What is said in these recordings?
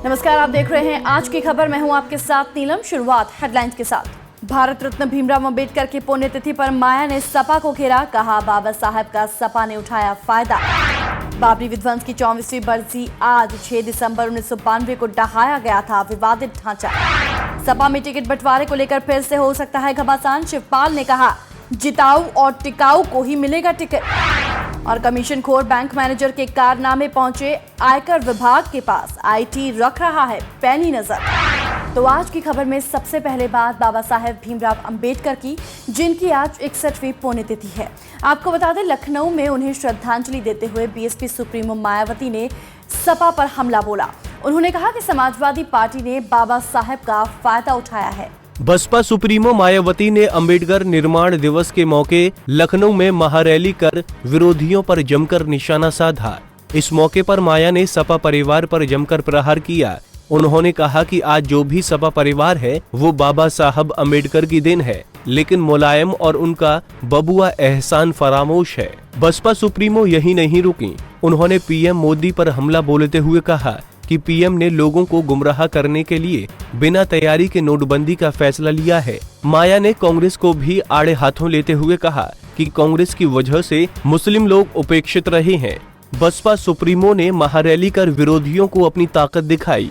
नमस्कार, आप देख रहे हैं आज की खबर। मैं हूं आपके साथ नीलम। शुरुआत हेडलाइंस के साथ। भारत रत्न भीमराव अंबेडकर की पुण्यतिथि पर माया ने सपा को घेरा, कहा बाबा साहब का सपा ने उठाया फायदा। बाबरी विध्वंस की 24वीं बरसी आज 6 दिसंबर 1992 को डहाया गया था विवादित ढांचा। सपा में टिकट बंटवारे को लेकर फिर से हो सकता है घमासान, शिवपाल ने कहा जिताऊ और टिकाऊ को ही मिलेगा टिकट। और कमीशन खोर बैंक मैनेजर के कारनामे पहुंचे आयकर विभाग के पास, आईटी रख रहा है पैनी नजर। तो आज की खबर में सबसे पहले बात बाबा साहेब भीमराव अंबेडकर की, जिनकी आज 61वीं पुण्यतिथि है। आपको बता दें, लखनऊ में उन्हें श्रद्धांजलि देते हुए बीएसपी सुप्रीमो मायावती ने सपा पर हमला बोला। उन्होंने कहा कि समाजवादी पार्टी ने बाबा साहेब का फायदा उठाया है। बसपा सुप्रीमो मायावती ने अंबेडकर निर्माण दिवस के मौके लखनऊ में महारैली कर विरोधियों पर जमकर निशाना साधा। इस मौके पर माया ने सपा परिवार पर जमकर प्रहार किया। उन्होंने कहा कि आज जो भी सपा परिवार है वो बाबा साहब अंबेडकर की देन है, लेकिन मुलायम और उनका बबुआ एहसान फरामोश है। बसपा सुप्रीमो यही नहीं रुकी, उन्होंने पीएम मोदी पर हमला बोलते हुए कहा कि पीएम ने लोगों को गुमराह करने के लिए बिना तैयारी के नोटबंदी का फैसला लिया है। माया ने कांग्रेस को भी आड़े हाथों लेते हुए कहा कि कांग्रेस की वजह से मुस्लिम लोग उपेक्षित रहे हैं। बसपा सुप्रीमो ने महारैली कर विरोधियों को अपनी ताकत दिखाई।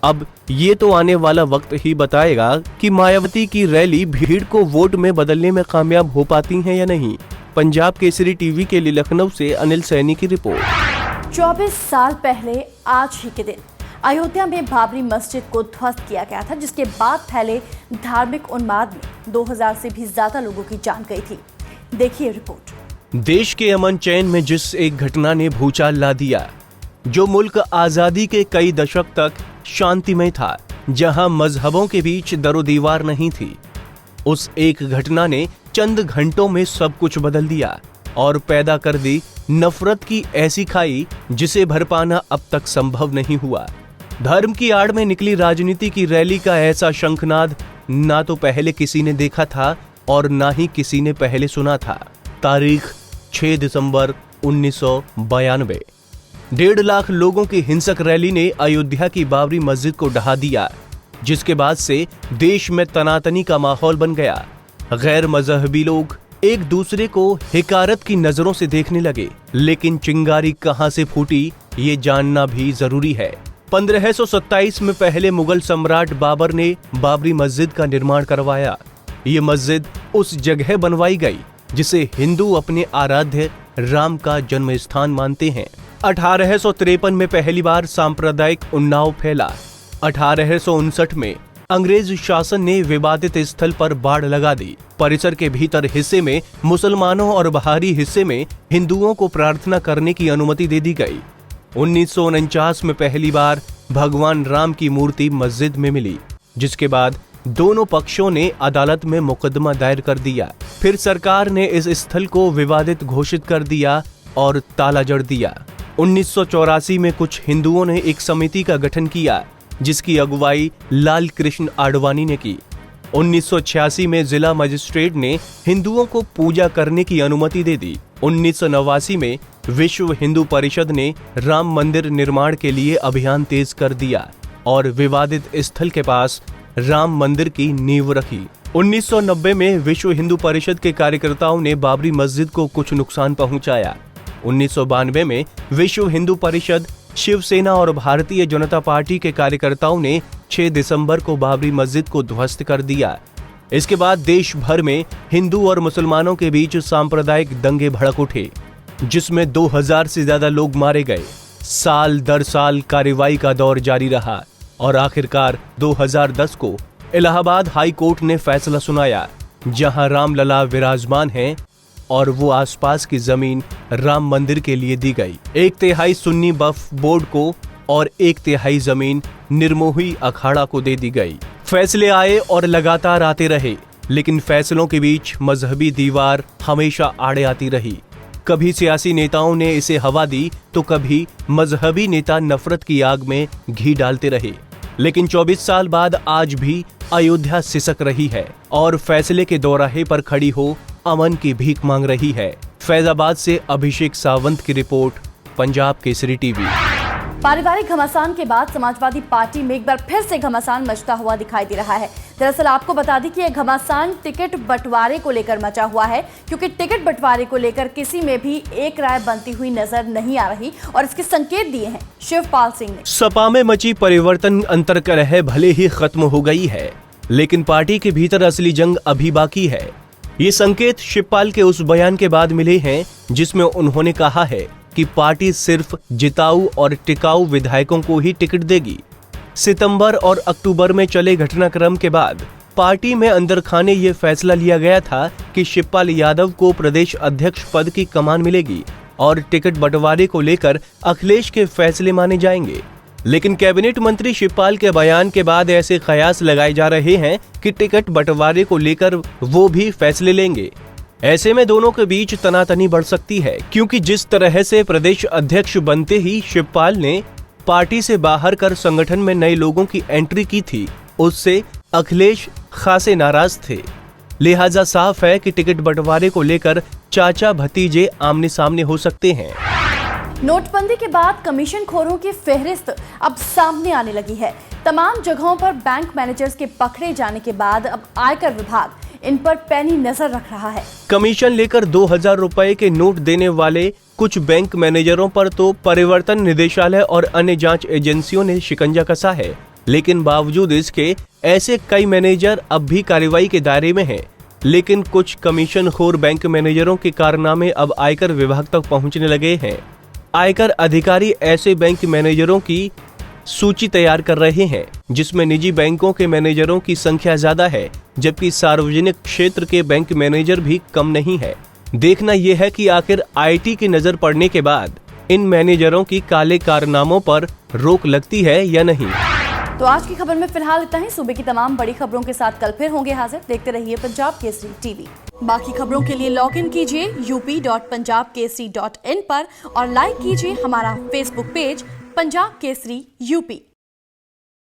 अब ये तो आने वाला वक्त ही बताएगा कि मायावती की रैली भीड़ को वोट में बदलने में कामयाब हो पाती है या नहीं। पंजाब केसरी टीवी के लिए लखनऊ से अनिल सैनी की रिपोर्ट। 24 साल पहले आज ही के दिन अयोध्या में बाबरी मस्जिद को ध्वस्त किया गया था, जिसके बाद फैले धार्मिक उन्माद में 2000 से भी ज्यादा लोगों की जान गई थी। देखिए रिपोर्ट। देश के अमन चैन में जिस एक घटना ने भूचाल ला दिया, जो मुल्क आजादी के कई दशक तक शांतिमय था, जहां मजहबों के बीच दरो दीवार नहीं थी, उस एक घटना ने चंद घंटों में सब कुछ बदल दिया और पैदा कर दी नफरत की ऐसी खाई जिसे भर पाना अब तक संभव नहीं हुआ। धर्म की आड़ में निकली राजनीति की रैली का ऐसा शंखनाद ना तो पहले किसी ने देखा था और ना ही किसी ने पहले सुना था। तारीख 6 दिसंबर 1992। 1.5 लाख लोगों की हिंसक रैली ने अयोध्या की बाबरी मस्जिद को ढहा दिया, जिसके बाद से देश में तनातनी का माहौल बन गया। गैर मजहबी लोग एक दूसरे को हिकारत की नजरों से देखने लगे, लेकिन चिंगारी कहां से फूटी ये जानना भी जरूरी है। 1527 में पहले मुगल सम्राट बाबर ने बाबरी मस्जिद का निर्माण करवाया। ये मस्जिद उस जगह बनवाई गई जिसे हिंदू अपने आराध्य राम का जन्म स्थान मानते हैं। 1853 में पहली बार सांप्रदायिक उन्नाव फैला। 1859 में अंग्रेज शासन ने विवादित स्थल पर बाड़ लगा दी। परिसर के भीतर हिस्से में मुसलमानों और बाहरी हिस्से में हिंदुओं को प्रार्थना करने की अनुमति दे दी गई। 1949 में पहली बार भगवान राम की मूर्ति मस्जिद में मिली, जिसके बाद दोनों पक्षों ने अदालत में मुकदमा दायर कर दिया। फिर सरकार ने इस स्थल को विवादित घोषित कर दिया और ताला जड़ दिया। 1984 में कुछ हिंदुओं ने एक समिति का गठन किया, जिसकी अगुवाई लाल कृष्ण आडवाणी ने की। 1986 में जिला मजिस्ट्रेट ने हिंदुओं को पूजा करने की अनुमति दे दी। 1989 में विश्व हिंदू परिषद ने राम मंदिर निर्माण के लिए अभियान तेज कर दिया और विवादित स्थल के पास राम मंदिर की नींव रखी। 1990 में विश्व हिंदू परिषद के कार्यकर्ताओं ने बाबरी मस्जिद को कुछ नुकसान पहुंचाया। 1992 में विश्व हिंदू परिषद, शिवसेना और भारतीय जनता पार्टी के कार्यकर्ताओं ने 6 दिसंबर को बाबरी मस्जिद को ध्वस्त कर दिया। इसके बाद देश भर में हिंदू और मुसलमानों के बीच सांप्रदायिक दंगे भड़क उठे, जिसमें 2000 से ज्यादा लोग मारे गए। साल दर साल कार्रवाई का दौर जारी रहा और आखिरकार 2010 को इलाहाबाद हाई कोर्ट ने फैसला सुनाया, जहां रामलला विराजमान हैं और वो आसपास की जमीन राम मंदिर के लिए दी गई। 1/3 सुन्नी वक्फ बोर्ड को और 1/3 जमीन निर्मोही अखाड़ा को दे दी गई। फैसले आए और लगातार आते रहे, लेकिन फैसलों के बीच मजहबी दीवार हमेशा आड़े आती रही। कभी सियासी नेताओं ने इसे हवा दी तो कभी मजहबी नेता नफरत की आग में घी डालते रहे। लेकिन 24 साल बाद आज भी अयोध्या सिसक रही है और फैसले के दोराहे पर खड़ी हो अमन की भीख मांग रही है। फैजाबाद से अभिषेक सावंत की रिपोर्ट, पंजाब केसरी टीवी। पारिवारिक घमासान के बाद समाजवादी पार्टी में एक बार फिर से घमासान मचता हुआ दिखाई दे रहा है। दरअसल आपको बता दें कि यह घमासान टिकट बंटवारे को लेकर मचा हुआ है, क्योंकि टिकट बंटवारे को लेकर किसी में भी एक राय बनती हुई नजर नहीं आ रही और इसके संकेत दिए हैं शिवपाल सिंह ने। सपा में मची परिवर्तन अंतर्कलह भले ही खत्म हो गई है, लेकिन पार्टी के भीतर असली जंग अभी बाकी है। ये संकेत शिवपाल के उस बयान के बाद मिले हैं जिसमें उन्होंने कहा है कि पार्टी सिर्फ जिताऊ और टिकाऊ विधायकों को ही टिकट देगी। सितंबर और अक्टूबर में चले घटनाक्रम के बाद पार्टी में अंदर खाने ये फैसला लिया गया था कि शिवपाल यादव को प्रदेश अध्यक्ष पद की कमान मिलेगी और टिकट बंटवारे को लेकर अखिलेश के फैसले माने जाएंगे। लेकिन कैबिनेट मंत्री शिवपाल के बयान के बाद ऐसे कयास लगाए जा रहे हैं कि टिकट बंटवारे को लेकर वो भी फैसले लेंगे। ऐसे में दोनों के बीच तनातनी बढ़ सकती है, क्योंकि जिस तरह से प्रदेश अध्यक्ष बनते ही शिवपाल ने पार्टी से बाहर कर संगठन में नए लोगों की एंट्री की थी, उससे अखिलेश खासे नाराज थे। लिहाजा साफ है कि टिकट बंटवारे को लेकर चाचा भतीजे आमने सामने हो सकते हैं। नोटबंदी के बाद कमीशन खोरों की फेहरिस्त अब सामने आने लगी है। तमाम जगहों पर बैंक मैनेजर्स के पकड़े जाने के बाद अब आयकर विभाग इन पर पैनी नजर रख रहा है। कमीशन लेकर 2000 रुपए के नोट देने वाले कुछ बैंक मैनेजरों पर तो परिवर्तन निदेशालय और अन्य जांच एजेंसियों ने शिकंजा कसा है, लेकिन बावजूद इसके ऐसे कई मैनेजर अब भी कार्रवाई के दायरे में हैं। लेकिन कुछ कमीशन खोर बैंक मैनेजरों के कारनामे अब आयकर विभाग तक पहुंचने लगे हैं। आयकर अधिकारी ऐसे बैंक मैनेजरों की सूची तैयार कर रहे हैं जिसमें निजी बैंकों के मैनेजरों की संख्या ज्यादा है, जबकि सार्वजनिक क्षेत्र के बैंक मैनेजर भी कम नहीं है। देखना यह है कि आखिर आईटी की नजर पड़ने के बाद इन मैनेजरों की काले कारनामों पर रोक लगती है या नहीं। तो आज की खबर में फिलहाल इतना ही। सुबह की तमाम बड़ी खबरों के साथ कल फिर होंगे हाजिर। देखते रहिए पंजाब केसरी टीवी। बाकी खबरों के लिए लॉग इन कीजिए up.punjabkesri.in पर और लाइक कीजिए हमारा Facebook page Punjab Kesari UP.